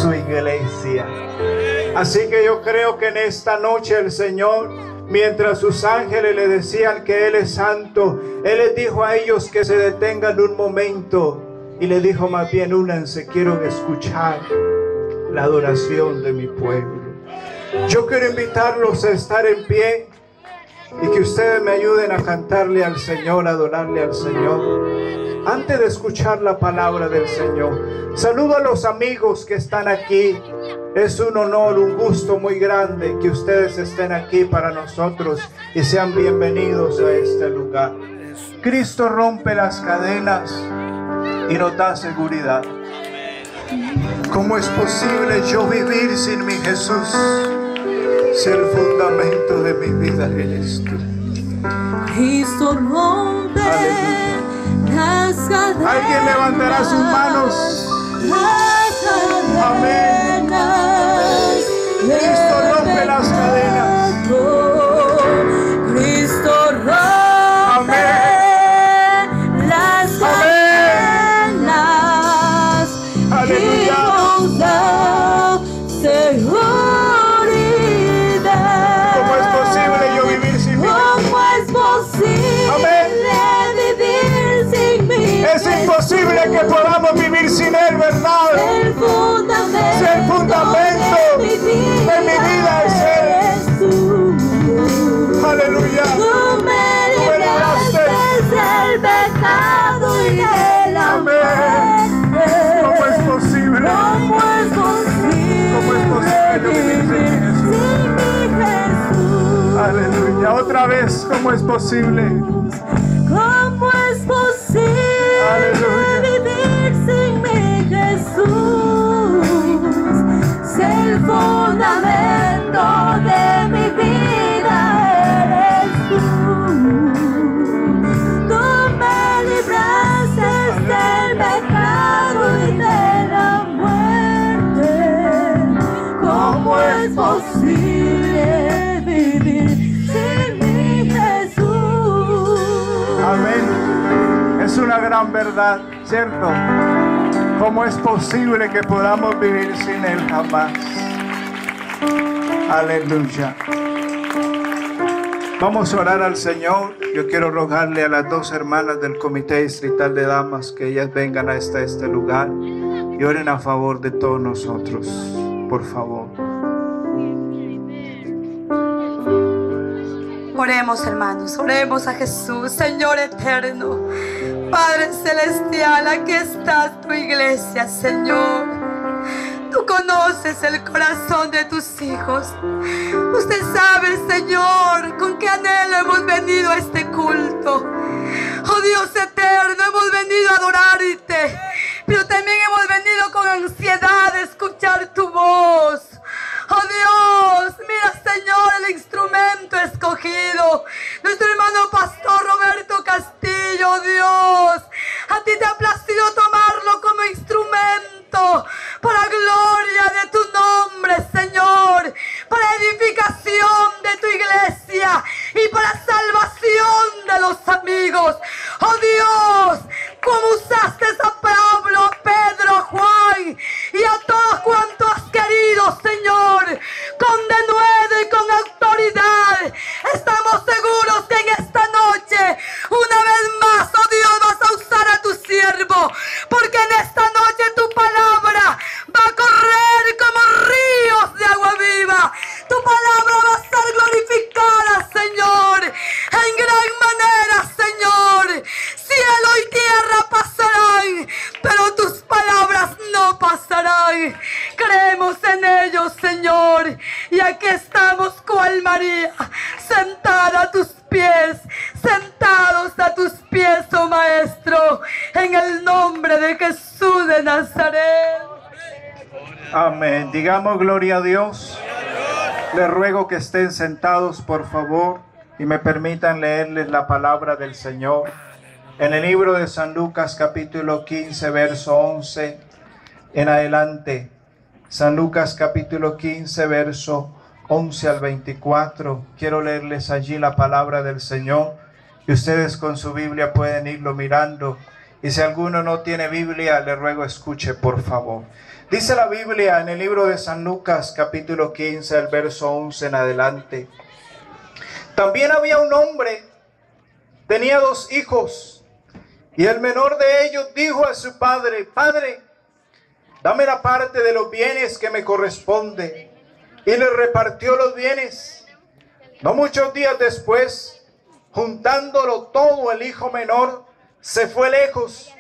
su iglesia. Así que yo creo que en esta noche el Señor, mientras sus ángeles le decían que Él es santo, Él les dijo a ellos que se detengan un momento y le dijo más bien: únanse, quiero escuchar la adoración de mi pueblo. Yo quiero invitarlos a estar en pie y que ustedes me ayuden a cantarle al Señor, a adorarle al Señor. Antes de escuchar la palabra del Señor, saludo a los amigos que están aquí. Es un honor, un gusto muy grande que ustedes estén aquí para nosotros y sean bienvenidos a este lugar. Cristo rompe las cadenas y nos da seguridad. ¿Cómo es posible yo vivir sin mi Jesús? Si el fundamento de mi vida eres tú. Cristo rompe las cadenas. Alguien levantará sus manos. Amén. Cristo rompe las cadenas. Cristo rompe las cadenas. Aleluya. Y nos da seguridad. ¿Cómo es posible yo vivir sin mí? ¿Cómo es posible vivir sin mí? Es imposible que podamos vivir sin Él, ¿verdad? El fundamento de mi vida es Él. Aleluya. Tú me libraste del pecado y de la muerte. ¿Cómo es posible? ¿Cómo es posible vivir sin Jesús? sin mi Jesús? Aleluya. Otra vez, ¿cómo es posible? ¿Cómo es posible vivir sin mi Jesús? Si el fundamento de mi vida eres tú. Tú me libraste del pecado y de la muerte. ¿Cómo es posible vivir sin mi Jesús? Amén. Es una gran verdad, ¿cierto? ¿Cómo es posible que podamos vivir sin Él jamás? Aleluya. Vamos a orar al Señor. Yo quiero rogarle a las dos hermanas del Comité Distrital de Damas que ellas vengan hasta este lugar y oren a favor de todos nosotros, por favor. Oremos, hermanos, oremos a Jesús. Señor eterno, Padre celestial, aquí está tu iglesia, Señor. Tú conoces el corazón de tus hijos. Usted sabe, Señor, con qué anhelo hemos venido a este culto. Oh Dios eterno, hemos venido a adorarte, pero también hemos venido con ansiedad de escuchar tu voz. Oh Dios, mira, Señor, el instrumento escogido, nuestro hermano pastor Roberto Castillo. Oh Dios, a ti te ha placido tomarlo como instrumento para gloria de tu nombre, Señor, para edificación de tu iglesia y para salvación de los amigos. Oh Dios, como usaste a Pablo, a Pedro, a Juan y a todos cuantos has querido, Señor, con denuedo y con autoridad, estamos seguros que en esta noche, una vez más, oh Dios, vas a usar a tu siervo, porque en esta noche tu palabra va a correr como ríos de agua viva. Tu palabra va a ser glorificada, Señor, en gran manera, Señor. Cielo y tierra pasarán, pero tus palabras no pasarán. Creemos en ellos, Señor, y aquí estamos cual María, sentada a tus pies, sentados a tus pies, oh Maestro, en el nombre de Jesús de Nazaret. Amén. Digamos gloria a Dios. Les ruego que estén sentados, por favor, y me permitan leerles la palabra del Señor. En el libro de San Lucas, capítulo 15, verso 11 en adelante. San Lucas, capítulo 15, verso 11 al 24. Quiero leerles allí la palabra del Señor. Y ustedes con su Biblia pueden irlo mirando. Y si alguno no tiene Biblia, le ruego escuche, por favor. Dice la Biblia en el libro de San Lucas, capítulo 15, el verso 11 en adelante. También había un hombre, tenía 2 hijos, y el menor de ellos dijo a su padre: Padre, dame la parte de los bienes que me corresponde. Y le repartió los bienes. No muchos días después, juntándolo todo, el hijo menor se fue lejos,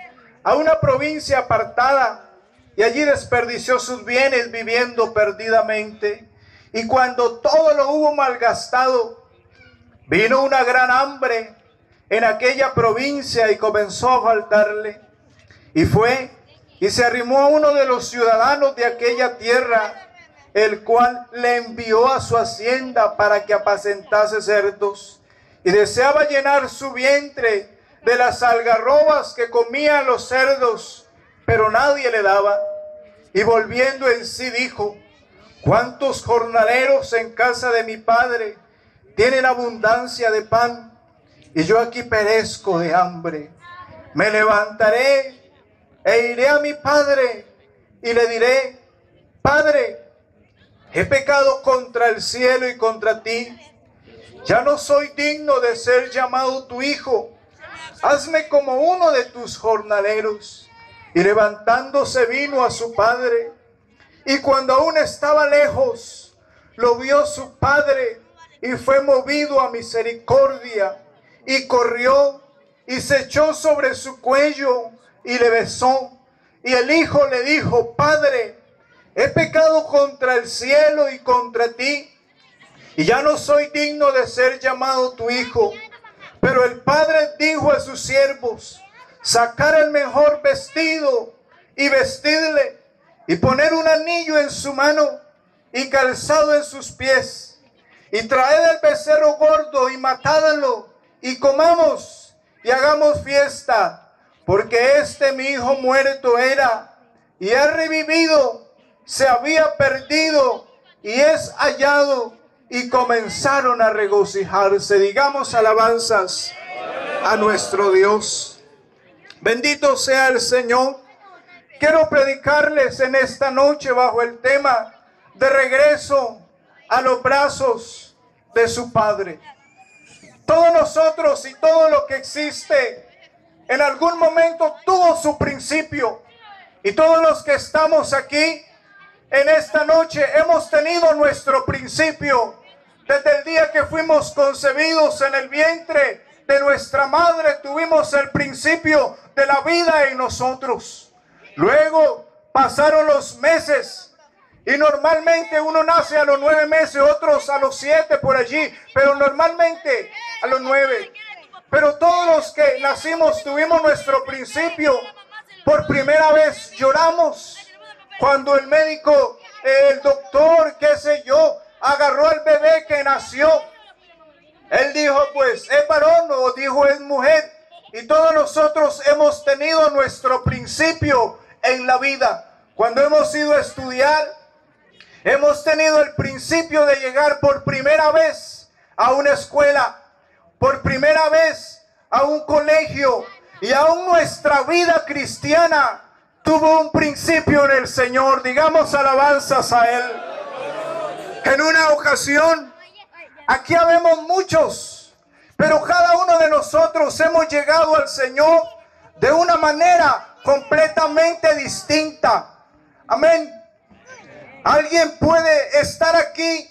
a una provincia apartada, y allí desperdició sus bienes viviendo perdidamente. Y cuando todo lo hubo malgastado, vino una gran hambre en aquella provincia y comenzó a faltarle. Y fue y se arrimó a uno de los ciudadanos de aquella tierra, el cual le envió a su hacienda para que apacentase cerdos. Y deseaba llenar su vientre de las algarrobas que comían los cerdos, pero nadie le daba. Y volviendo en sí dijo: ¿cuántos jornaleros en casa de mi padre tienen abundancia de pan, y yo aquí perezco de hambre? Me levantaré e iré a mi padre y le diré: Padre, he pecado contra el cielo y contra ti. Ya no soy digno de ser llamado tu hijo. Hazme como uno de tus jornaleros. Y levantándose vino a su padre. Y cuando aún estaba lejos, lo vio su padre y fue movido a misericordia. Y corrió y se echó sobre su cuello y le besó. Y el hijo le dijo: Padre, he pecado contra el cielo y contra ti, y ya no soy digno de ser llamado tu hijo. Pero el padre dijo a sus siervos: sacar el mejor vestido y vestirle, y poner un anillo en su mano y calzado en sus pies, y traed el becerro gordo y matádlo, y comamos y hagamos fiesta, porque este mi hijo muerto era y ha revivido, se había perdido y es hallado. Y comenzaron a regocijarse. Digamos alabanzas a nuestro Dios. Bendito sea el Señor. Quiero predicarles en esta noche bajo el tema de regreso a los brazos de su Padre. Todos nosotros y todo lo que existe en algún momento tuvo su principio. Y todos los que estamos aquí en esta noche hemos tenido nuestro principio. Desde el día que fuimos concebidos en el vientre de nuestra madre, tuvimos el principio de la vida en nosotros. Luego pasaron los meses y normalmente uno nace a los 9 meses, otros a los 7 por allí, pero normalmente a los 9. Pero todos los que nacimos tuvimos nuestro principio. Por primera vez lloramos cuando el médico, el doctor, qué sé yo, agarró al bebé que nació. Él dijo, pues es varón, o dijo es mujer. Y todos nosotros hemos tenido nuestro principio en la vida. Cuando hemos ido a estudiar, hemos tenido el principio de llegar por primera vez a una escuela, por primera vez a un colegio, y aún nuestra vida cristiana tuvo un principio en el Señor. Digamos alabanzas a Él. En una ocasión, aquí habemos muchos, pero cada uno de nosotros hemos llegado al Señor de una manera completamente distinta. Amén. Alguien puede estar aquí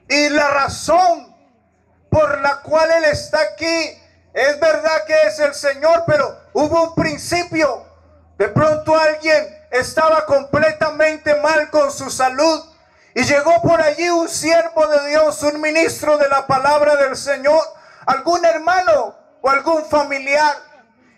y la razón por la cual Él está aquí es verdad que es el Señor, pero hubo un principio. De pronto alguien estaba completamente mal con su salud. Y llegó por allí un siervo de Dios, un ministro de la palabra del Señor, algún hermano o algún familiar.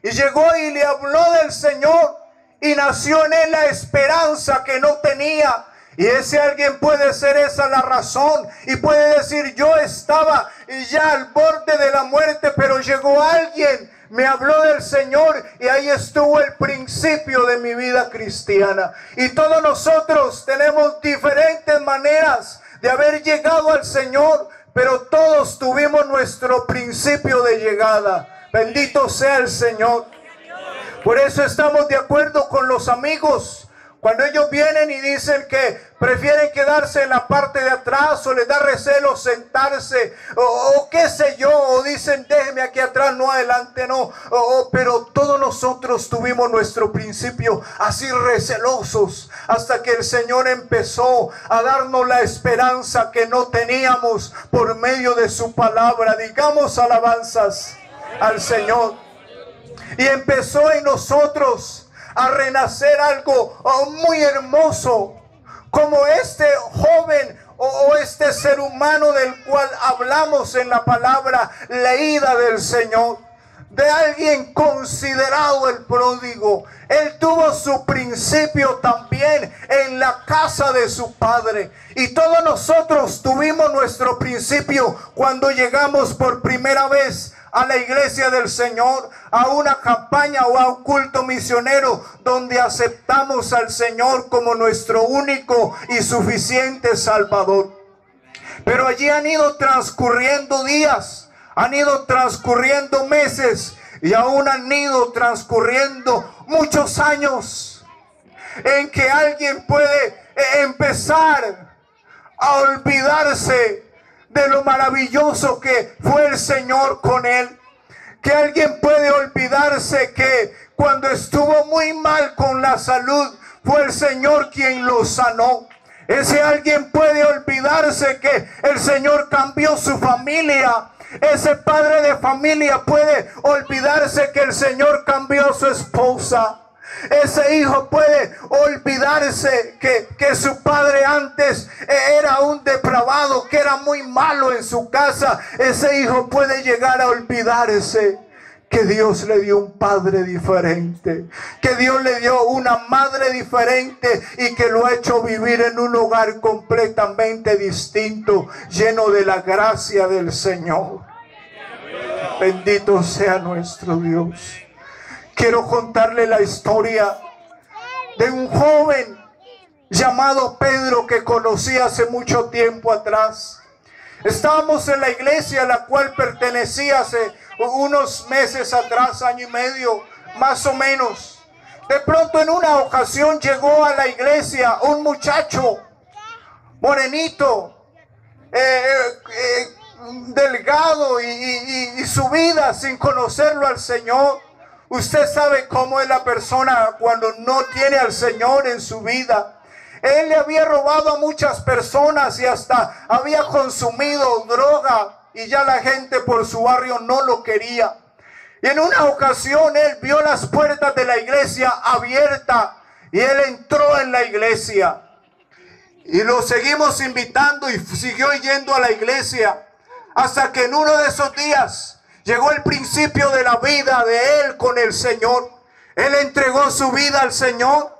Y llegó y le habló del Señor y nació en él la esperanza que no tenía. Y ese alguien puede ser esa la razón. Y puede decir, yo estaba ya al borde de la muerte, pero llegó alguien, me habló del Señor y ahí estuvo el principio de mi vida cristiana. Y todos nosotros tenemos diferentes maneras de haber llegado al Señor, pero todos tuvimos nuestro principio de llegada. Bendito sea el Señor. Por eso estamos de acuerdo con los amigos Cuando ellos vienen y dicen que prefieren quedarse en la parte de atrás o les da recelo sentarse o qué sé yo, o dicen déjeme aquí atrás, no adelante, no. Pero todos nosotros tuvimos nuestro principio así recelosos hasta que el Señor empezó a darnos la esperanza que no teníamos por medio de su palabra. Digamos alabanzas al Señor. Y empezó en nosotros a renacer algo muy hermoso, como este joven o este ser humano del cual hablamos en la palabra leída del Señor, de alguien considerado el pródigo. Él tuvo su principio también en la casa de su padre, y todos nosotros tuvimos nuestro principio cuando llegamos por primera vez a la iglesia del Señor, a una campaña o a un culto misionero donde aceptamos al Señor como nuestro único y suficiente Salvador. Pero allí han ido transcurriendo días, han ido transcurriendo meses y aún han ido transcurriendo muchos años en que alguien puede empezar a olvidarse de lo maravilloso que fue el Señor con él. Que alguien puede olvidarse que cuando estuvo muy mal con la salud, fue el Señor quien lo sanó. Ese alguien puede olvidarse que el Señor cambió su familia. Ese padre de familia puede olvidarse que el Señor cambió a su esposa. Ese hijo puede olvidarse que su padre antes era un depravado, que era muy malo en su casa. Ese hijo puede llegar a olvidarse que Dios le dio un padre diferente, que Dios le dio una madre diferente y que lo ha hecho vivir en un hogar completamente distinto, lleno de la gracia del Señor. Bendito sea nuestro Dios. Quiero contarle la historia de un joven llamado Pedro que conocí hace mucho tiempo atrás. Estábamos en la iglesia a la cual pertenecía hace unos meses atrás, año y medio, más o menos. De pronto en una ocasión llegó a la iglesia un muchacho morenito, delgado y su vida sin conocerlo al Señor. Usted sabe cómo es la persona cuando no tiene al Señor en su vida. Él le había robado a muchas personas y hasta había consumido droga y ya la gente por su barrio no lo quería. Y en una ocasión él vio las puertas de la iglesia abiertas y él entró en la iglesia. Y lo seguimos invitando y siguió yendo a la iglesia hasta que en uno de esos días llegó el principio de la vida de él con el Señor. Él entregó su vida al Señor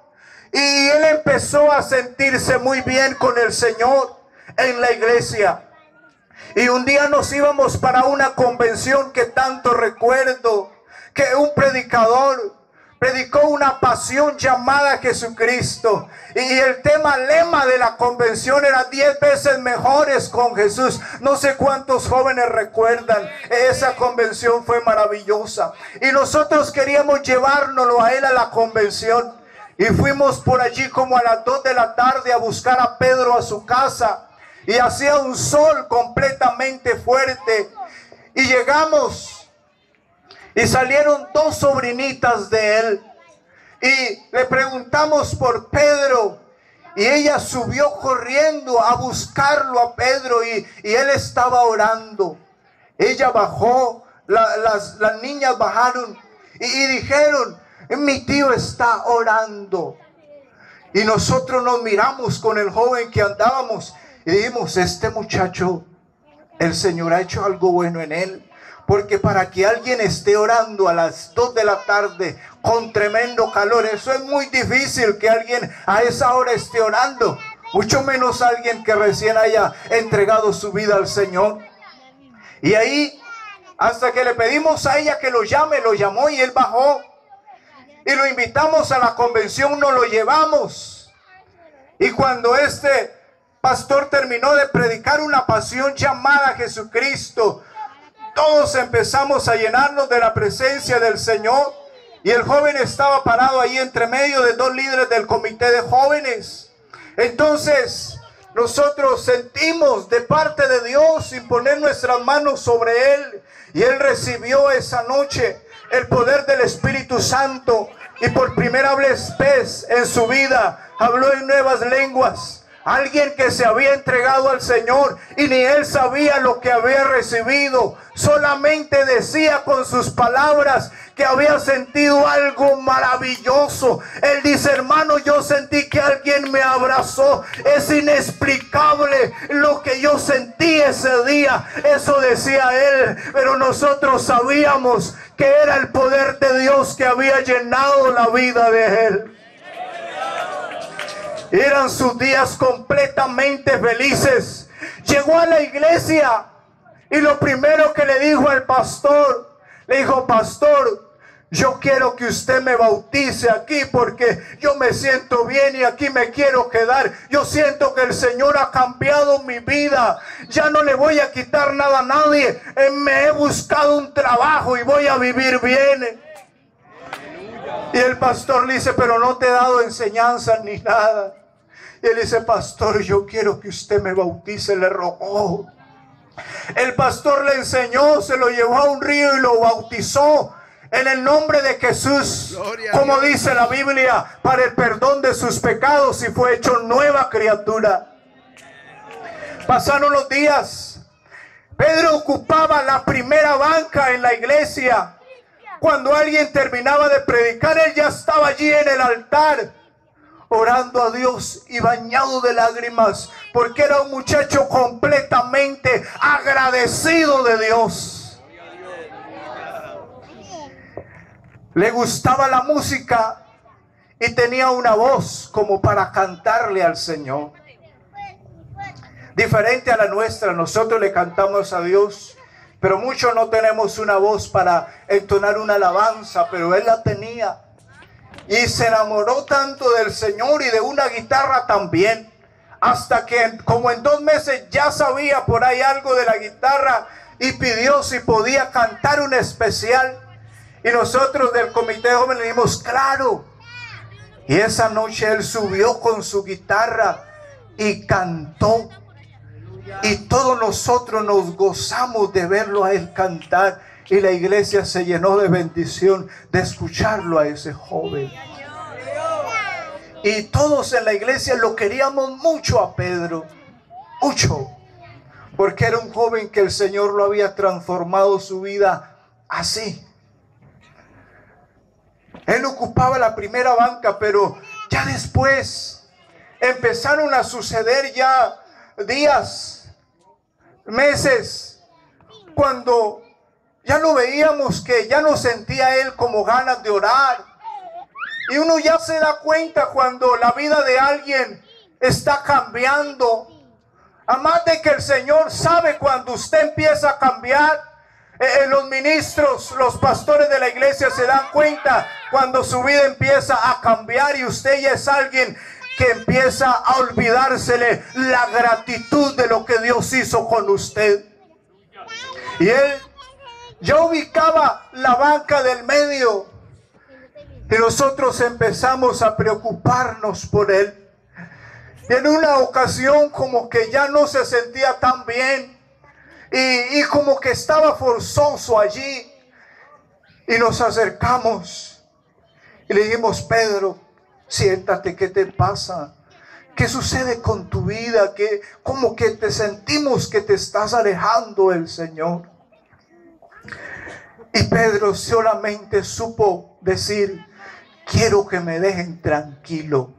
y él empezó a sentirse muy bien con el Señor en la iglesia. Y un día nos íbamos para una convención que tanto recuerdo, que un predicador predicó una pasión llamada Jesucristo. Y el lema de la convención era 10 veces mejores con Jesús. No sé cuántos jóvenes recuerdan. Esa convención fue maravillosa. Y nosotros queríamos llevárnoslo a él a la convención. Y fuimos por allí como a las 2 de la tarde a buscar a Pedro a su casa. Y hacía un sol completamente fuerte. Y llegamos. Y salieron 2 sobrinitas de él. Y le preguntamos por Pedro. Y ella subió corriendo a buscarlo a Pedro. Y él estaba orando. Ella bajó. Las niñas bajaron. Y dijeron: mi tío está orando. Y nosotros nos miramos con el joven que andábamos. Y dijimos: este muchacho, el Señor ha hecho algo bueno en él. Porque para que alguien esté orando a las 2 de la tarde con tremendo calor, eso es muy difícil que alguien a esa hora esté orando. Mucho menos alguien que recién haya entregado su vida al Señor. Y ahí, hasta que le pedimos a ella que lo llame, lo llamó y él bajó. Y lo invitamos a la convención, nos lo llevamos. Y cuando este pastor terminó de predicar una pasión llamada Jesucristo, todos empezamos a llenarnos de la presencia del Señor. Y el joven estaba parado ahí entre medio de dos líderes del comité de jóvenes. Entonces nosotros sentimos de parte de Dios imponer nuestras manos sobre él. Y él recibió esa noche el poder del Espíritu Santo. Y por primera vez en su vida habló en nuevas lenguas. Alguien que se había entregado al Señor y ni él sabía lo que había recibido. Solamente decía con sus palabras que había sentido algo maravilloso. Él dice: hermano, yo sentí que alguien me abrazó. Es inexplicable lo que yo sentí ese día. Eso decía él. Pero nosotros sabíamos que era el poder de Dios que había llenado la vida de él. Eran sus días completamente felices. Llegó a la iglesia y lo primero que le dijo al pastor, le dijo: pastor, yo quiero que usted me bautice aquí porque yo me siento bien y aquí me quiero quedar. Yo siento que el Señor ha cambiado mi vida. Ya no le voy a quitar nada a nadie. Me he buscado un trabajo y voy a vivir bien. Y el pastor le dice: pero no te he dado enseñanza ni nada. Y él dice: pastor, yo quiero que usted me bautice. Le rogó. El pastor le enseñó, se lo llevó a un río y lo bautizó en el nombre de Jesús, como dice la Biblia, para el perdón de sus pecados, y fue hecho nueva criatura. Pasaron los días. Pedro ocupaba la primera banca en la iglesia. Cuando alguien terminaba de predicar, él ya estaba allí en el altar, orando a Dios y bañado de lágrimas, porque era un muchacho completamente agradecido de Dios. Le gustaba la música y tenía una voz como para cantarle al Señor. Diferente a la nuestra, nosotros le cantamos a Dios, pero muchos no tenemos una voz para entonar una alabanza, pero él la tenía. Y se enamoró tanto del Señor y de una guitarra también, hasta que como en 2 meses ya sabía por ahí algo de la guitarra y pidió si podía cantar un especial. Y nosotros del comité de jóvenes le dijimos: claro. Y esa noche él subió con su guitarra y cantó. Y todos nosotros nos gozamos de verlo a él cantar. Y la iglesia se llenó de bendición de escucharlo a ese joven. Y todos en la iglesia lo queríamos mucho a Pedro. Mucho. Porque era un joven que el Señor lo había transformado su vida así. Él ocupaba la primera banca, pero ya después empezaron a suceder ya días, meses, cuando ya lo veíamos que ya no sentía él como ganas de orar. Y uno ya se da cuenta cuando la vida de alguien está cambiando. Además de que el Señor sabe cuando usted empieza a cambiar. Los ministros, los pastores de la iglesia se dan cuenta cuando su vida empieza a cambiar y usted ya es alguien que empieza a olvidársele la gratitud de lo que Dios hizo con usted. Y él ya ubicaba la banca del medio y nosotros empezamos a preocuparnos por él. Y en una ocasión como que ya no se sentía tan bien. Y como que estaba forzoso allí. Y nos acercamos y le dijimos: Pedro, siéntate, ¿qué te pasa? ¿Qué sucede con tu vida? Como que te sentimos que te estás alejando del Señor. Y Pedro solamente supo decir: quiero que me dejen tranquilo.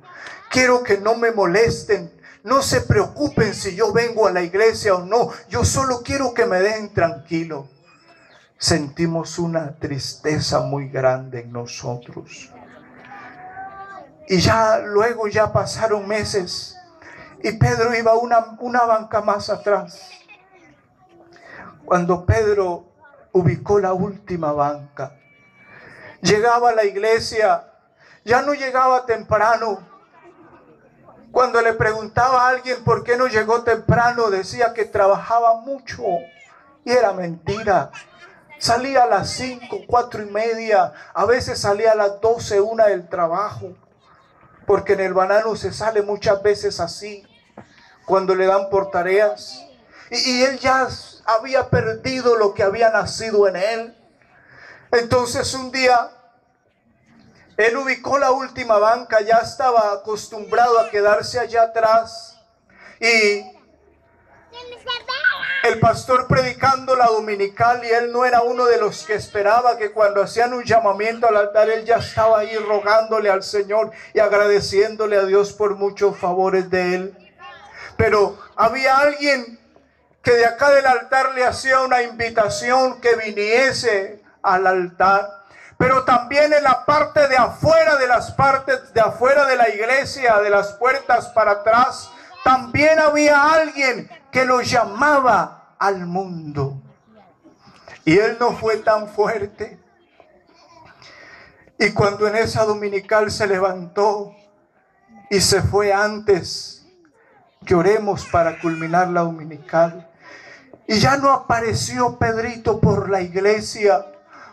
Quiero que no me molesten. No se preocupen si yo vengo a la iglesia o no. Yo solo quiero que me dejen tranquilo. Sentimos una tristeza muy grande en nosotros. Y ya luego ya pasaron meses. Y Pedro iba una banca más atrás. Cuando Pedro ubicó la última banca, llegaba a la iglesia. Ya no llegaba temprano. Cuando le preguntaba a alguien por qué no llegó temprano, decía que trabajaba mucho. Y era mentira. Salía a las 5, 4:30, a veces salía a las 12, 1 del trabajo, porque en el banano se sale muchas veces así, cuando le dan por tareas. Y él ya había perdido lo que había nacido en él. Entonces un día, él ubicó la última banca, ya estaba acostumbrado a quedarse allá atrás. Y el pastor predicando la dominical, y él no era uno de los que esperaba que cuando hacían un llamamiento al altar, él ya estaba ahí rogándole al Señor y agradeciéndole a Dios por muchos favores de él. Pero había alguien que de acá del altar le hacía una invitación que viniese al altar. Pero también en la parte de afuera, de las partes de afuera de la iglesia, de las puertas para atrás, también había alguien que lo llamaba al mundo. Y él no fue tan fuerte. Y cuando en esa dominical se levantó y se fue antes que oremos para culminar la dominical, y ya no apareció Pedrito por la iglesia,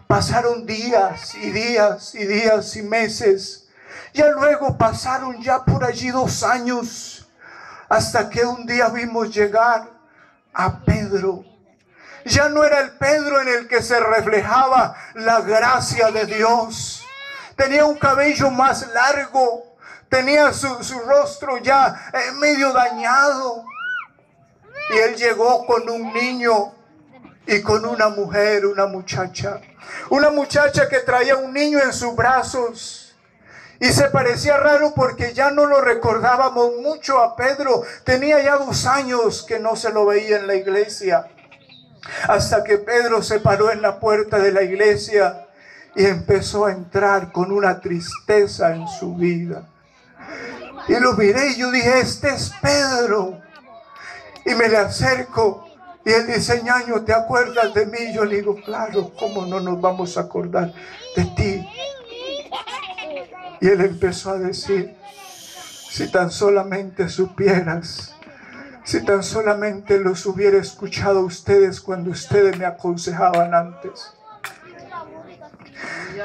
pasaron días y días y días y meses. Ya luego pasaron ya por allí 2 años. Hasta que un día vimos llegar a Pedro. Ya no era el Pedro en el que se reflejaba la gracia de Dios. Tenía un cabello más largo. Tenía su rostro ya medio dañado. Y él llegó con un niño y con una mujer, una muchacha. Una muchacha que traía un niño en sus brazos. Y se parecía raro porque ya no lo recordábamos mucho a Pedro. Tenía ya 2 años que no se lo veía en la iglesia. Hasta que Pedro se paró en la puerta de la iglesia y empezó a entrar con una tristeza en su vida. Y lo miré y yo dije, este es Pedro. Y me le acerco y él dice, ñaño, ¿te acuerdas de mí? Yo le digo, claro, ¿cómo no nos vamos a acordar de ti? Y él empezó a decir, si tan solamente supieras, si tan solamente los hubiera escuchado a ustedes cuando ustedes me aconsejaban antes.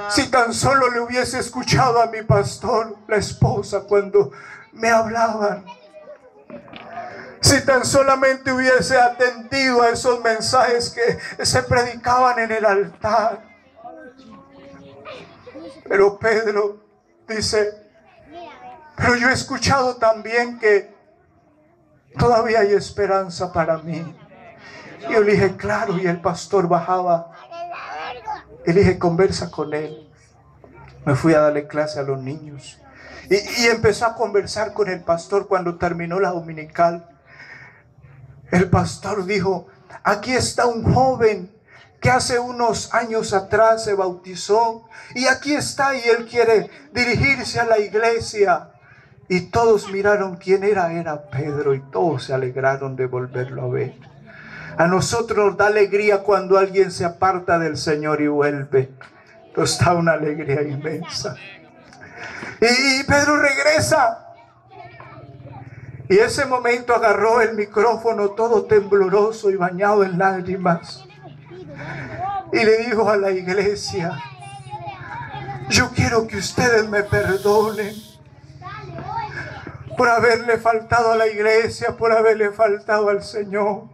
Si tan solo le hubiese escuchado a mi pastor, la esposa, cuando me hablaban. Si tan solamente hubiese atendido a esos mensajes que se predicaban en el altar. Pero Pedro dice, pero yo he escuchado también que todavía hay esperanza para mí. Y yo le dije, claro, y el pastor bajaba. Y le dije, conversa con él. Me fui a darle clase a los niños. Y empezó a conversar con el pastor cuando terminó la dominical. El pastor dijo, aquí está un joven que hace unos años atrás se bautizó y aquí está y él quiere dirigirse a la iglesia. Y todos miraron quién era Pedro y todos se alegraron de volverlo a ver. A nosotros nos da alegría cuando alguien se aparta del Señor y vuelve. Nos da una alegría inmensa. Y Pedro regresa. Y ese momento agarró el micrófono todo tembloroso y bañado en lágrimas. Y le dijo a la iglesia, yo quiero que ustedes me perdonen por haberle faltado a la iglesia, por haberle faltado al Señor.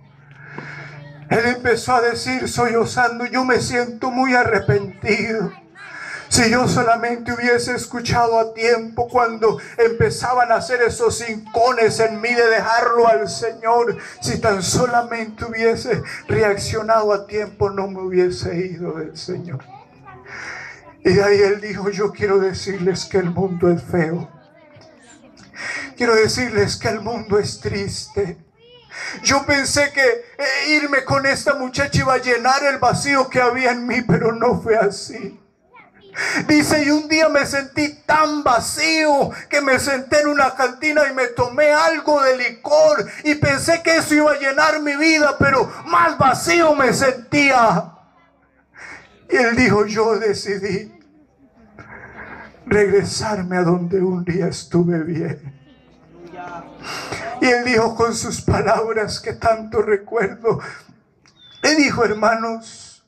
Él empezó a decir, sollozando, yo me siento muy arrepentido. Si yo solamente hubiese escuchado a tiempo cuando empezaban a hacer esos hincones en mí de dejarlo al Señor, si tan solamente hubiese reaccionado a tiempo, no me hubiese ido del Señor. Y de ahí él dijo, yo quiero decirles que el mundo es feo. Quiero decirles que el mundo es triste. Yo pensé que irme con esta muchacha iba a llenar el vacío que había en mí, pero no fue así. Dice, y un día me sentí tan vacío que me senté en una cantina y me tomé algo de licor y pensé que eso iba a llenar mi vida, pero más vacío me sentía. Y él dijo, yo decidí regresarme a donde un día estuve bien. Y él dijo con sus palabras que tanto recuerdo, le dijo, hermanos,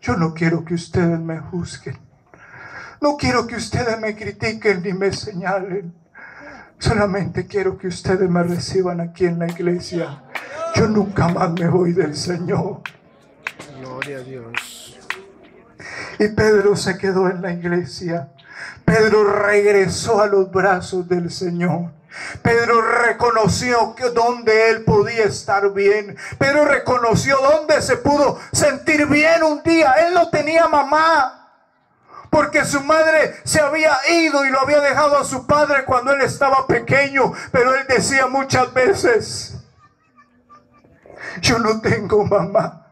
yo no quiero que ustedes me juzguen. No quiero que ustedes me critiquen ni me señalen. Solamente quiero que ustedes me reciban aquí en la iglesia. Yo nunca más me voy del Señor. Gloria a Dios. Y Pedro se quedó en la iglesia. Pedro regresó a los brazos del Señor. Pedro reconoció que donde él podía estar bien. Pedro reconoció donde se pudo sentir bien un día. Él no tenía mamá, porque su madre se había ido y lo había dejado a su padre cuando él estaba pequeño. Pero él decía muchas veces: yo no tengo mamá,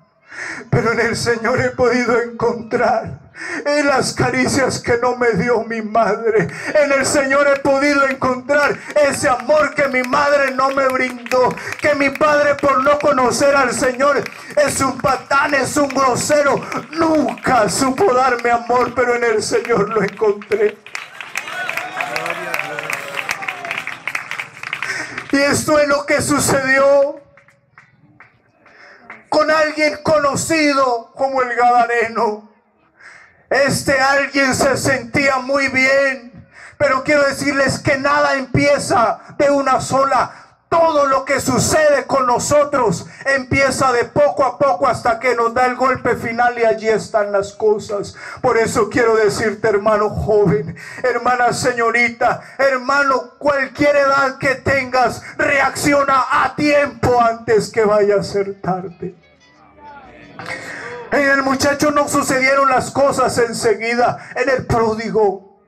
pero en el Señor he podido encontrar en las caricias que no me dio mi madre. En el Señor he podido encontrar ese amor que mi madre no me brindó. Que mi padre, por no conocer al Señor, es un patán, es un grosero, nunca supo darme amor, pero en el Señor lo encontré. Y esto es lo que sucedió con alguien conocido como el Gadareno. Este alguien se sentía muy bien, pero quiero decirles que nada empieza de una sola. Todo lo que sucede con nosotros empieza de poco a poco hasta que nos da el golpe final, y allí están las cosas. Por eso quiero decirte, hermano joven, hermana señorita, hermano, cualquier edad que tengas, reacciona a tiempo antes que vaya a ser tarde. En el muchacho no sucedieron las cosas enseguida. En el pródigo,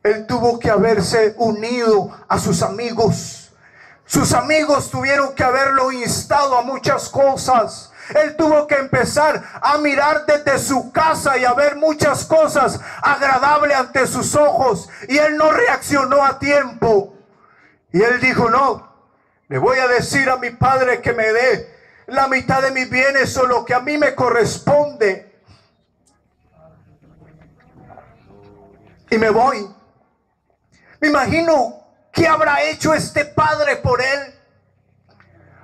él tuvo que haberse unido a sus amigos. Sus amigos tuvieron que haberlo instado a muchas cosas. Él tuvo que empezar a mirar desde su casa y a ver muchas cosas agradables ante sus ojos. Y él no reaccionó a tiempo. Y él dijo: no, le voy a decir a mi padre que me dé la mitad de mis bienes o lo que a mí me corresponde, y me voy. Me imagino qué habrá hecho este padre por él.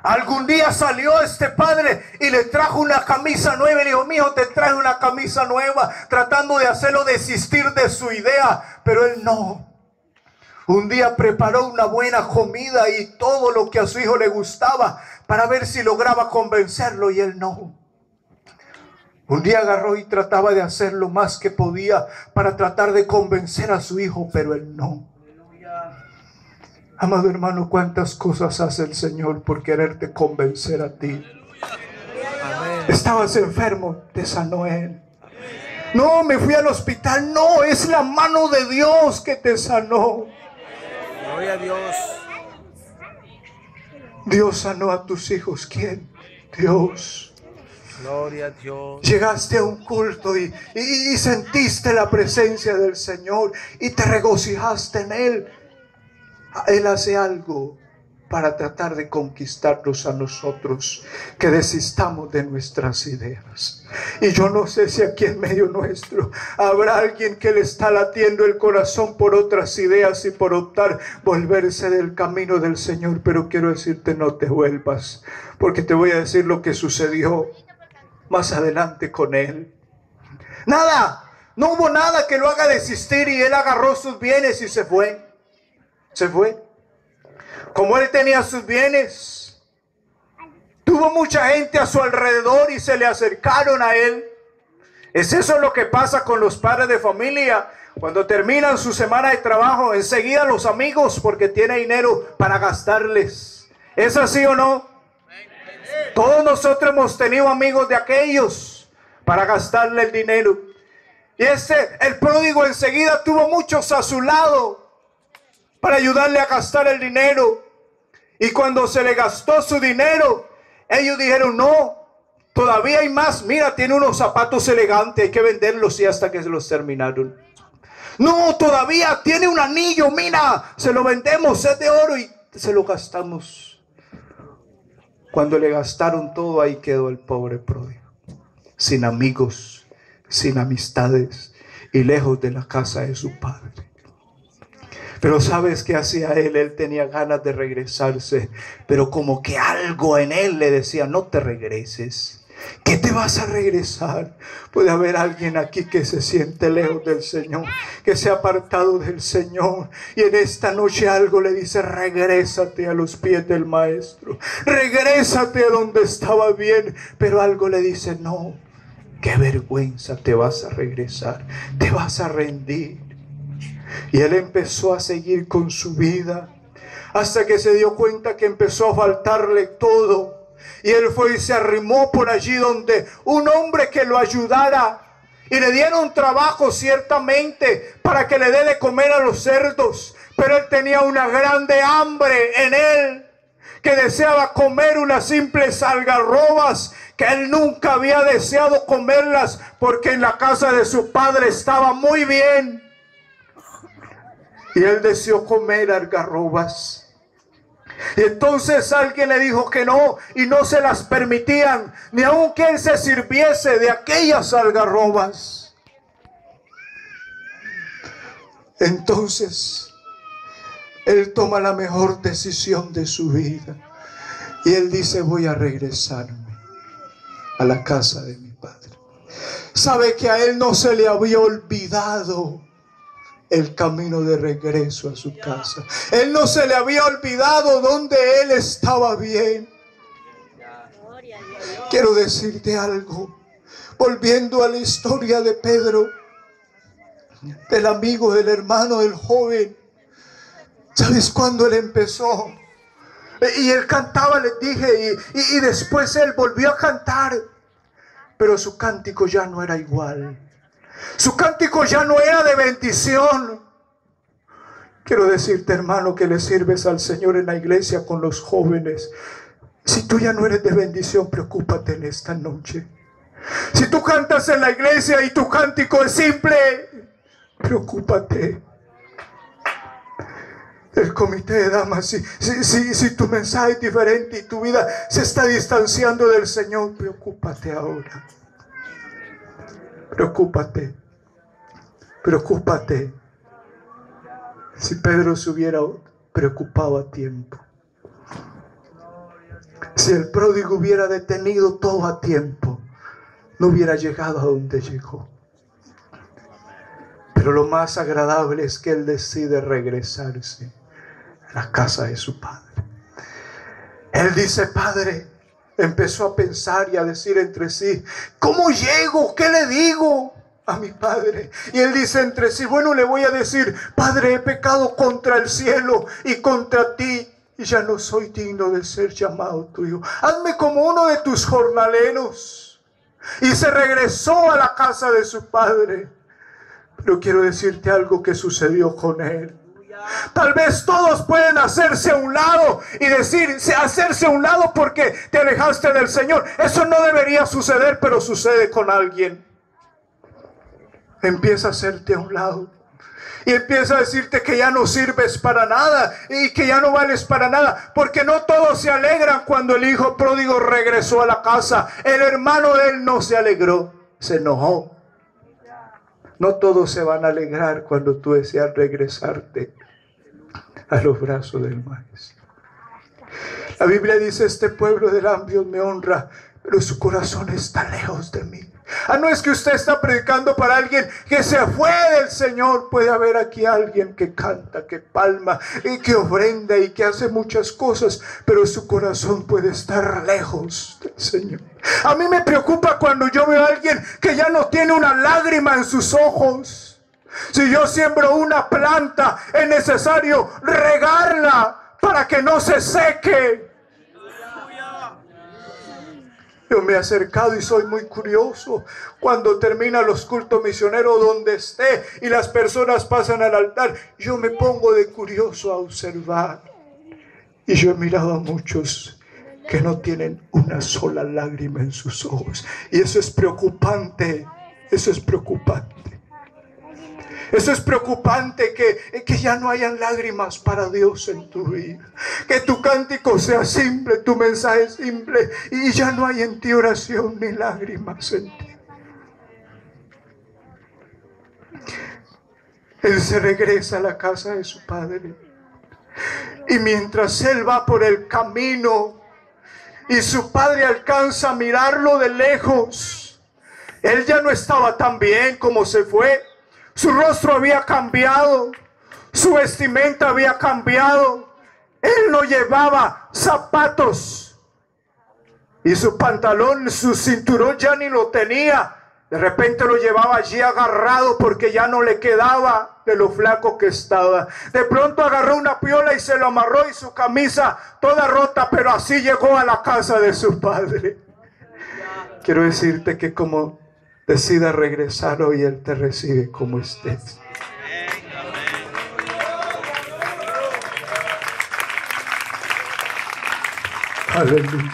Algún día salió este padre y le trajo una camisa nueva y le dijo: mijo, te traje una camisa nueva, tratando de hacerlo desistir de su idea. Pero él no. Un día preparó una buena comida y todo lo que a su hijo le gustaba para ver si lograba convencerlo, y él no. Un día agarró y trataba de hacer lo más que podía para tratar de convencer a su hijo, pero él no. Amado hermano, cuántas cosas hace el Señor por quererte convencer a ti. Amén. Estabas enfermo, te sanó Él. No, me fui al hospital. No, es la mano de Dios que te sanó. Gloria a Dios. Dios sanó a tus hijos. ¿Quién? Dios. Gloria a Dios. Llegaste a un culto y sentiste la presencia del Señor y te regocijaste en Él. Él hace algo para tratar de conquistarnos a nosotros, que desistamos de nuestras ideas. Y yo no sé si aquí en medio nuestro habrá alguien que le está latiendo el corazón por otras ideas y por optar volverse del camino del Señor. Pero quiero decirte, no te vuelvas, porque te voy a decir lo que sucedió más adelante con él. Nada, no hubo nada que lo haga desistir, y él agarró sus bienes y se fue. Se fue. Como él tenía sus bienes, tuvo mucha gente a su alrededor y se le acercaron a él. ¿Es eso lo que pasa con los padres de familia? Cuando terminan su semana de trabajo, enseguida los amigos, porque tiene dinero para gastarles. ¿Es así o no? Todos nosotros hemos tenido amigos de aquellos para gastarle el dinero. Y el pródigo enseguida tuvo muchos a su lado para ayudarle a gastar el dinero. Y cuando se le gastó su dinero, ellos dijeron: no, todavía hay más. Mira, tiene unos zapatos elegantes, hay que venderlos, y hasta que se los terminaron. No, todavía tiene un anillo, mira, se lo vendemos, es de oro, y se lo gastamos. Cuando le gastaron todo, ahí quedó el pobre pródigo, sin amigos, sin amistades y lejos de la casa de su padre. Pero ¿sabes qué hacía él? Él tenía ganas de regresarse, pero como que algo en él le decía: no te regreses. que te vas a regresar. Puede haber alguien aquí que se siente lejos del Señor, que se ha apartado del Señor, y en esta noche algo le dice: regrésate a los pies del Maestro, regrésate a donde estaba bien. Pero algo le dice: no, qué vergüenza, te vas a regresar, te vas a rendir. Y él empezó a seguir con su vida, hasta que se dio cuenta que empezó a faltarle todo. Y él fue y se arrimó por allí donde un hombre que lo ayudara, y le dieron trabajo ciertamente para que le dé de comer a los cerdos. Pero él tenía una grande hambre en él, que deseaba comer unas simples algarrobas que él nunca había deseado comerlas, porque en la casa de su padre estaba muy bien. Y él deseó comer algarrobas. Y entonces alguien le dijo que no, y no se las permitían, ni aun que él se sirviese de aquellas algarrobas. Entonces él toma la mejor decisión de su vida, y él dice: voy a regresarme a la casa de mi padre. Sabe que a él no se le había olvidado el camino de regreso a su casa. Él no se le había olvidado donde él estaba bien. Quiero decirte algo, volviendo a la historia de Pedro, del amigo, del hermano, del joven. ¿Sabes cuándo él empezó? Y él cantaba, les dije, y después él volvió a cantar, pero su cántico ya no era igual. Su cántico ya no era de bendición. Quiero decirte, hermano, que le sirves al Señor en la iglesia con los jóvenes. Si tú ya no eres de bendición, preocúpate en esta noche. Si tú cantas en la iglesia y tu cántico es simple, preocúpate. El comité de damas, si tu mensaje es diferente y tu vida se está distanciando del Señor, preocúpate ahora. Preocúpate. Preocúpate. Si Pedro se hubiera preocupado a tiempo, si el pródigo hubiera detenido todo a tiempo, no hubiera llegado a donde llegó. Pero lo más agradable es que él decide regresarse a la casa de su padre. Él dice: Padre, empezó a pensar y a decir entre sí: ¿cómo llego? ¿Qué le digo a mi padre? Y él dice entre sí: bueno, le voy a decir: Padre, he pecado contra el cielo y contra ti, y ya no soy digno de ser llamado tuyo. Hazme como uno de tus jornaleros. Y se regresó a la casa de su padre. Pero quiero decirte algo que sucedió con él. Tal vez todos pueden hacerse a un lado y decir: hacerse a un lado porque te alejaste del Señor. Eso no debería suceder, pero sucede con alguien. Empieza a hacerte a un lado y empieza a decirte que ya no sirves para nada y que ya no vales para nada, porque no todos se alegran cuando el hijo pródigo regresó a la casa. El hermano de él no se alegró, se enojó. No todos se van a alegrar cuando tú deseas regresarte a los brazos del Maestro. La Biblia dice: este pueblo de labios me honra, pero su corazón está lejos de mí. No es que usted está predicando para alguien que se fue del Señor. Puede haber aquí alguien que canta, que palma y que ofrenda y que hace muchas cosas, pero su corazón puede estar lejos del Señor. A mí me preocupa cuando yo veo a alguien que ya no tiene una lágrima en sus ojos. Si yo siembro una planta, es necesario regarla para que no se seque. Yo me he acercado y soy muy curioso. Cuando termina los cultos misioneros donde esté y las personas pasan al altar, yo me pongo de curioso a observar. Y yo he mirado a muchos que no tienen una sola lágrima en sus ojos. Y eso es preocupante. Eso es preocupante. Eso es preocupante, que ya no hayan lágrimas para Dios en tu vida. Que tu cántico sea simple, tu mensaje simple, y ya no hay en ti oración ni lágrimas en ti. Él se regresa a la casa de su padre. Y mientras él va por el camino, y su padre alcanza a mirarlo de lejos. Él ya no estaba tan bien como se fue. Su rostro había cambiado, su vestimenta había cambiado. Él no llevaba zapatos y su pantalón, su cinturón ya ni lo tenía. De repente lo llevaba allí agarrado porque ya no le quedaba de lo flaco que estaba. De pronto agarró una piola y se lo amarró, y su camisa toda rota, pero así llegó a la casa de su padre. Quiero decirte que como decidas regresar hoy, Él te recibe como estés. Aleluya.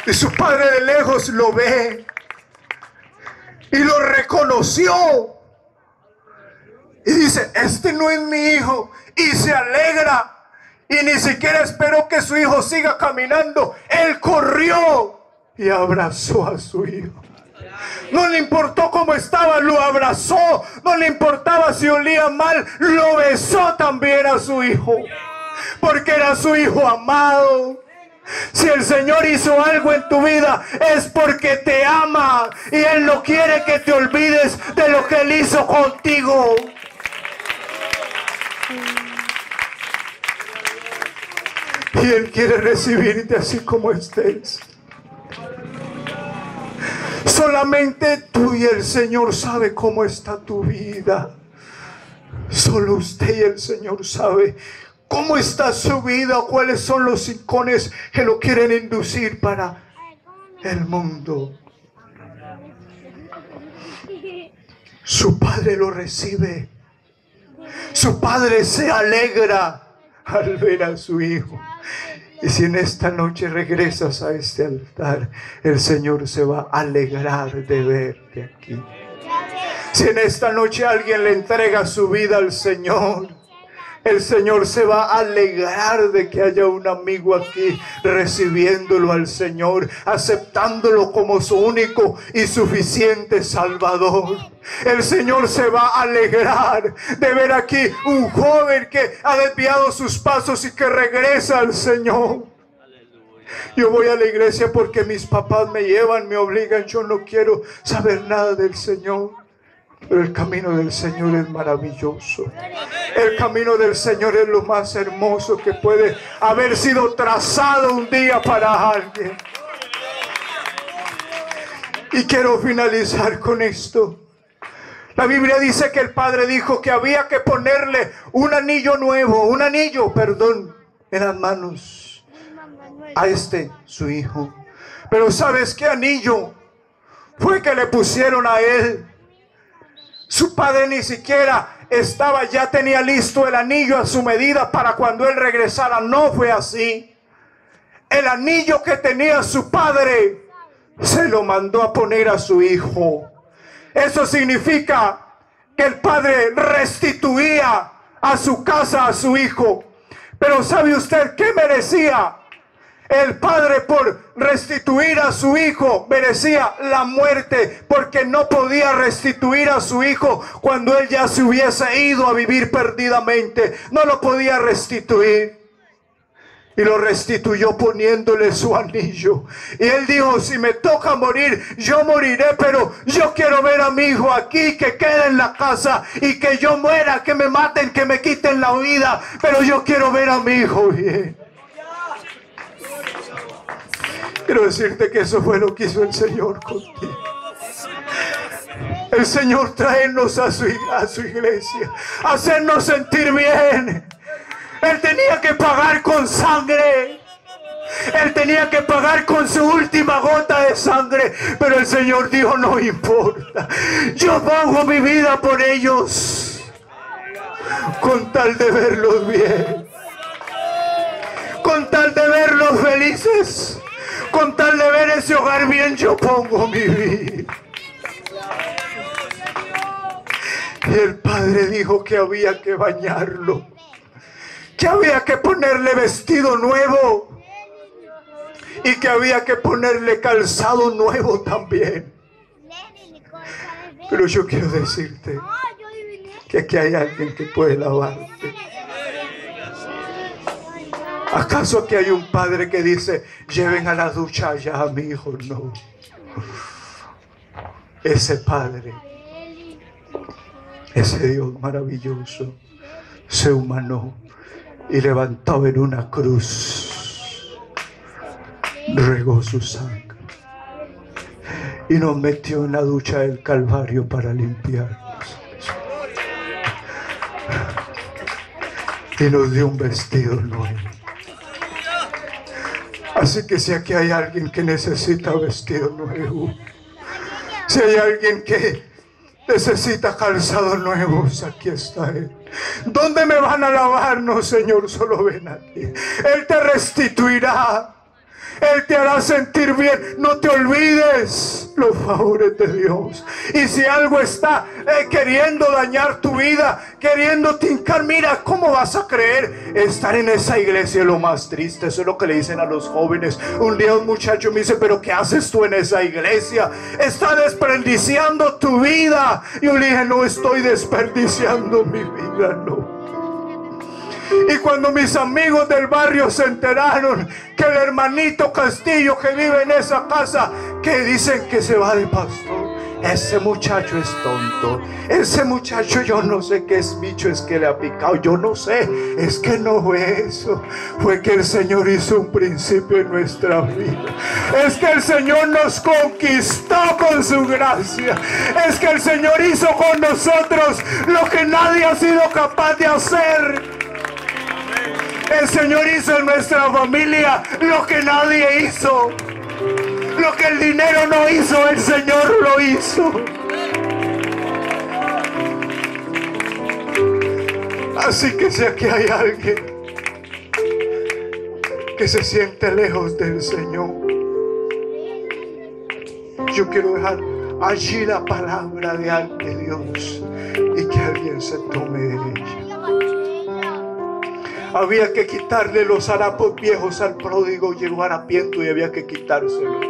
Y su padre de lejos lo ve y lo reconoció y dice: este no es mi hijo, y se alegra, y ni siquiera esperó que su hijo siga caminando. Él corrió y abrazó a su hijo. No le importó cómo estaba, lo abrazó. No le importaba si olía mal, lo besó también a su hijo, porque era su hijo amado. Si el Señor hizo algo en tu vida, es porque te ama, y Él no quiere que te olvides de lo que Él hizo contigo. Y Él quiere recibirte así como estés. Solamente tú y el Señor sabe cómo está tu vida. Solo usted y el Señor sabe cómo está su vida, cuáles son los rincones que lo quieren inducir para el mundo. Su padre lo recibe. Su padre se alegra al ver a su hijo. Y si en esta noche regresas a este altar, el Señor se va a alegrar de verte aquí. Si en esta noche alguien le entrega su vida al Señor, el Señor se va a alegrar de que haya un amigo aquí recibiéndolo al Señor, aceptándolo como su único y suficiente Salvador. El Señor se va a alegrar de ver aquí un joven que ha desviado sus pasos y que regresa al Señor. Yo voy a la iglesia porque mis papás me llevan, me obligan. Yo no quiero saber nada del Señor. Pero el camino del Señor es maravilloso. El camino del Señor es lo más hermoso que puede haber sido trazado un día para alguien. Y quiero finalizar con esto. La Biblia dice que el padre dijo que había que ponerle un anillo nuevo, en las manos a su hijo. Pero ¿sabes qué anillo fue que le pusieron a él? Su padre ni siquiera ya tenía listo el anillo a su medida para cuando él regresara. No fue así. El anillo que tenía su padre se lo mandó a poner a su hijo. Eso significa que el padre restituía a su casa a su hijo. Pero ¿sabe usted qué merecía? El padre, por restituir a su hijo, merecía la muerte, porque no podía restituir a su hijo cuando él ya se hubiese ido a vivir perdidamente. No lo podía restituir. Y lo restituyó poniéndole su anillo. Y él dijo: si me toca morir, yo moriré, pero yo quiero ver a mi hijo aquí, que quede en la casa, y que yo muera, que me maten, que me quiten la vida, pero yo quiero ver a mi hijo bien. Quiero decirte que eso fue lo que hizo el Señor contigo. El Señor traernos a su iglesia, hacernos sentir bien. Él tenía que pagar con sangre. Él tenía que pagar con su última gota de sangre. Pero el Señor dijo: no importa, yo pongo mi vida por ellos, con tal de verlos bien, con tal de verlos felices, con tal de ver ese hogar bien. Yo pongo mi vida. Y el padre dijo que había que bañarlo, que había que ponerle vestido nuevo y que había que ponerle calzado nuevo también. Pero yo quiero decirte que aquí hay alguien que puede lavarte. ¿Acaso aquí hay un padre que dice, lleven a la ducha allá a mi hijo? No. Ese padre, ese Dios maravilloso, se humanó y levantado en una cruz, regó su sangre y nos metió en la ducha del Calvario para limpiarnos. Y nos dio un vestido nuevo. Así que si aquí hay alguien que necesita vestido nuevo, si hay alguien que necesita calzados nuevos, aquí está Él. ¿Dónde me van a lavar? No, Señor, solo ven a ti. Él te restituirá. Él te hará sentir bien. No te olvides los favores de Dios. Y si algo está queriendo dañar tu vida, queriendo tincar, mira, ¿cómo vas a creer? Estar en esa iglesia es lo más triste. Eso es lo que le dicen a los jóvenes. Un día un muchacho me dice, ¿pero qué haces tú en esa iglesia? Está desperdiciando tu vida. Y yo le dije, no estoy desperdiciando mi vida, no. Y cuando mis amigos del barrio se enteraron que el hermanito Castillo que vive en esa casa, que dicen que se va de pastor, ese muchacho es tonto, ese muchacho yo no sé qué bicho es que le ha picado, yo no sé, es que no fue eso, fue que el Señor hizo un principio en nuestra vida, es que el Señor nos conquistó con su gracia, es que el Señor hizo con nosotros lo que nadie ha sido capaz de hacer. El Señor hizo en nuestra familia lo que nadie hizo. Lo que el dinero no hizo, el Señor lo hizo. Así que si aquí hay alguien que se siente lejos del Señor, yo quiero dejar allí la palabra de Dios y que alguien se tome de ella. Había que quitarle los harapos viejos al pródigo, llegó harapiento y había que quitárselos.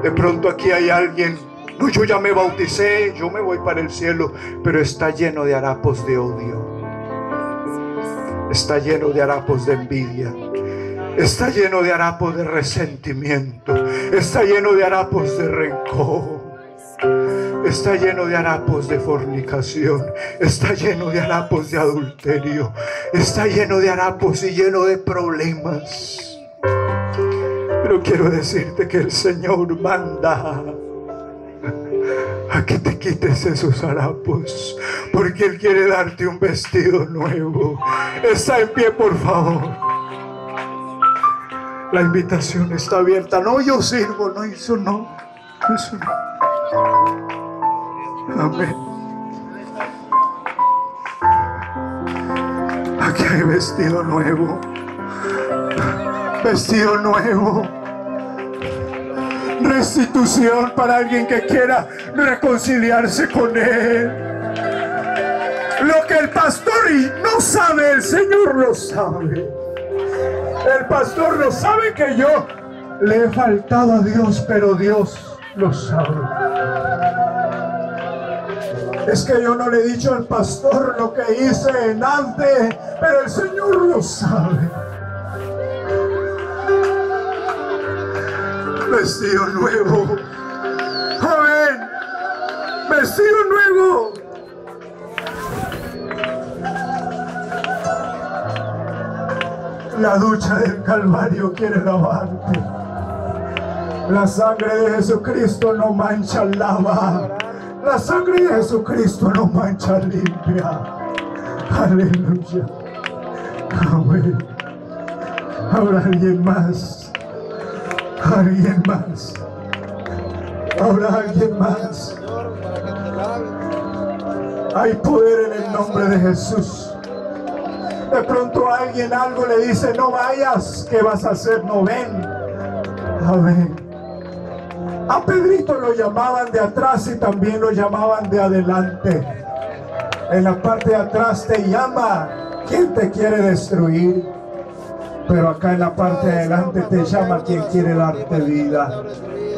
De pronto aquí hay alguien, no, yo ya me bauticé, yo me voy para el cielo, pero está lleno de harapos de odio, está lleno de harapos de envidia, está lleno de harapos de resentimiento, está lleno de harapos de rencor. Está lleno de harapos de fornicación, está lleno de harapos de adulterio, está lleno de harapos y lleno de problemas. Pero quiero decirte que el Señor manda a que te quites esos harapos, porque Él quiere darte un vestido nuevo. Está en pie, por favor. La invitación está abierta. No, yo sirvo, no, eso no, eso no. Amén. Aquí hay vestido nuevo. Vestido nuevo. Restitución para alguien que quiera reconciliarse con Él. Lo que el pastor no sabe, el Señor lo sabe. El pastor no sabe que yo le he faltado a Dios, pero Dios lo sabe. Es que yo no le he dicho al pastor lo que hice en antes, pero el Señor lo sabe. Vestido nuevo. Amén. Vestido nuevo. La ducha del Calvario quiere lavarte. La sangre de Jesucristo no mancha, lava. La sangre de Jesucristo no mancha, limpia. Aleluya. Amén. Habrá alguien más. Alguien más. Habrá alguien más. Hay poder en el nombre de Jesús. De pronto alguien algo le dice, no vayas, ¿qué vas a hacer? No, ven. Amén. A Pedrito lo llamaban de atrás y también lo llamaban de adelante. En la parte de atrás te llama quien te quiere destruir, pero acá en la parte de adelante te llama quien quiere darte vida.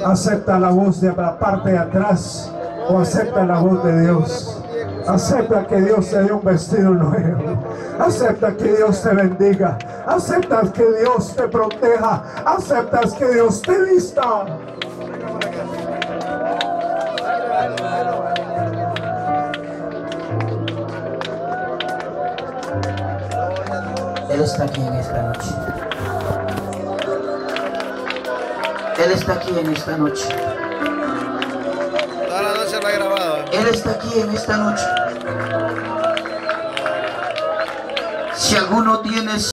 Acepta la voz de la parte de atrás o acepta la voz de Dios. Acepta que Dios te dé un vestido nuevo. Acepta que Dios te bendiga. Aceptas que Dios te proteja. Aceptas que Dios te vista. Él está aquí en esta noche. Él está aquí en esta noche. Toda la noche lo he grabado. Él está aquí en esta noche. Si alguno tiene